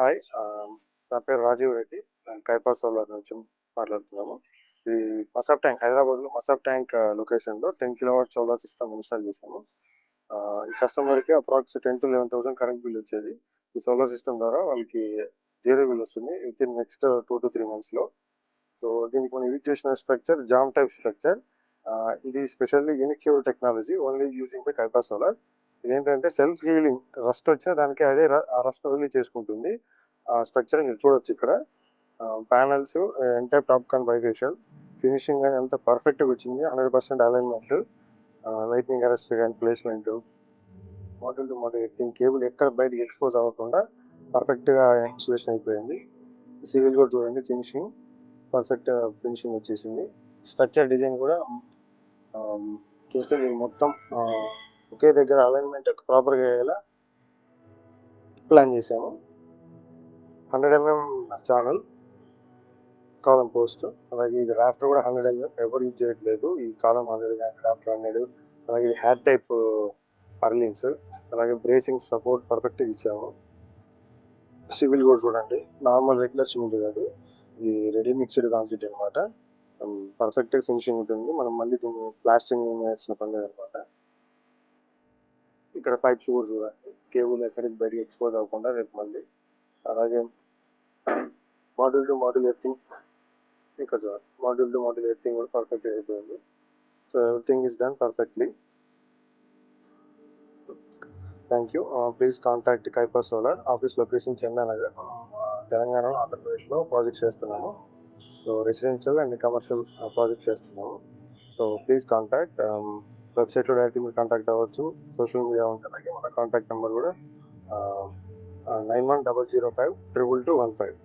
Hi. నా పేరు Rajiv Reddy. Kaipa solar నుంచి మాట్లాడుతున్నాము. ఈ మసాబ్ ట్యాంక్ హైదరాబాద్‌లో మసాబ్ ట్యాంక్ లొకేషన్‌లో 10 కిలోవాట్ సోలార్ సిస్టమ్ ఇన్‌స్టాల్ చేశాము. ఈ కస్టమర్‌కి అప్రాక్స్ 10,000-11,000 కరెంట్ బిల్ వచ్చేది. ఈ సోలార్ సిస్టమ్ ద్వారా వాళ్ళకి జీరో బిల్ వస్తుంది. వితిన్ నెక్స్ట్ 2-3 మంత్స్‌లో. సో, దీనికి మనం యూజ్ చేసిన స్ట్రక్చర్ జామ్ టైప్ స్ట్రక్చర్. ఇది specially Unicure technology only using by Kaipa solar. ఇదేంటంటే సెల్ఫ్ హీలింగ్. రస్ట్ వచ్చినా దానికి అదే ఆ రస్ట్ రిలీజ్ చేసుకుంటుంది. ఆ స్ట్రక్చర్ మీరు చూడొచ్చు ఇక్కడ. ప్యానల్స్ ఎంటైర్ టాప్ కాన్ బైఫేషియల్ ఫినిషింగ్ అని అంత పర్ఫెక్ట్గా వచ్చింది. 100% అలైన్మెంట్, లైటింగ్ అరెస్ట్ కానీ placement, model to model editing, cable ఎక్కడ బయటకి ఎక్స్పోజ్ అవ్వకుండా పర్ఫెక్ట్గా ఇన్సులేషన్ అయిపోయింది. సివిల్ కూడా చూడండి, ఫినిషింగ్ పర్ఫెక్ట్ ఫినిషింగ్ వచ్చేసింది. స్ట్రక్చర్ డిజైన్ కూడా చూస్తే మీరు మొత్తం ఒకే దగ్గర అలైన్మెంట్ ప్రాపర్గా అయ్యేలా ప్లాన్ చేసాము. 100 mm ఛానల్ కాలం పోస్ట్, అలాగే ఇది రాఫ్టర్ కూడా 100 mm, ఎవరు యూజ్ చేయట్లేదు. ఈ కాలం 100, రాఫ్టర్ 100, అలాగే ఇది హ్యాడ్ టైప్ పర్లిన్స్, అలాగే బ్రేసింగ్ సపోర్ట్ పర్ఫెక్ట్గా ఇచ్చాము. సివిల్ కూడా చూడండి, నార్మల్ రెగ్యులర్ సిమెంట్ కాదు, ఇది రెడీ మిక్స్డ్ కాంక్రీట్ అనమాట. పర్ఫెక్ట్గా ఫినిషింగ్ ఉంటుంది. మనం మళ్ళీ దీన్ని ప్లాస్టింగ్ వేయాల్సిన పని లేదనమాట. ఇక్కడ పైప్స్ కూడా చూడండి, కేబుల్ ఎక్కడికి బయటకి ఎక్స్పోజ్ అవ్వకుండా రేపు మళ్ళీ. అలాగే మాడ్యూల్ టు మాడ్యూల్ ఎర్తింగ్, ఇక్కడ sir module to module earthing కూడా పర్ఫెక్ట్ అయిపోయింది. So everything is done perfectly. Thank you. Please contact Kaipa solar. Office location Chandanagar, తెలంగాణలో, ఆంధ్రప్రదేశ్లో ప్రాజెక్ట్ చేస్తున్నాము. So residential and commercial project చేస్తున్నాము. So please contact. వెబ్సైట్లో డైరెక్ట్గా మీరు కాంటాక్ట్ అవ్వచ్చు. సోషల్ మీడియా ఉంటుంది, అలాగే మన కాంటాక్ట్ నెంబర్ కూడా 9100522215.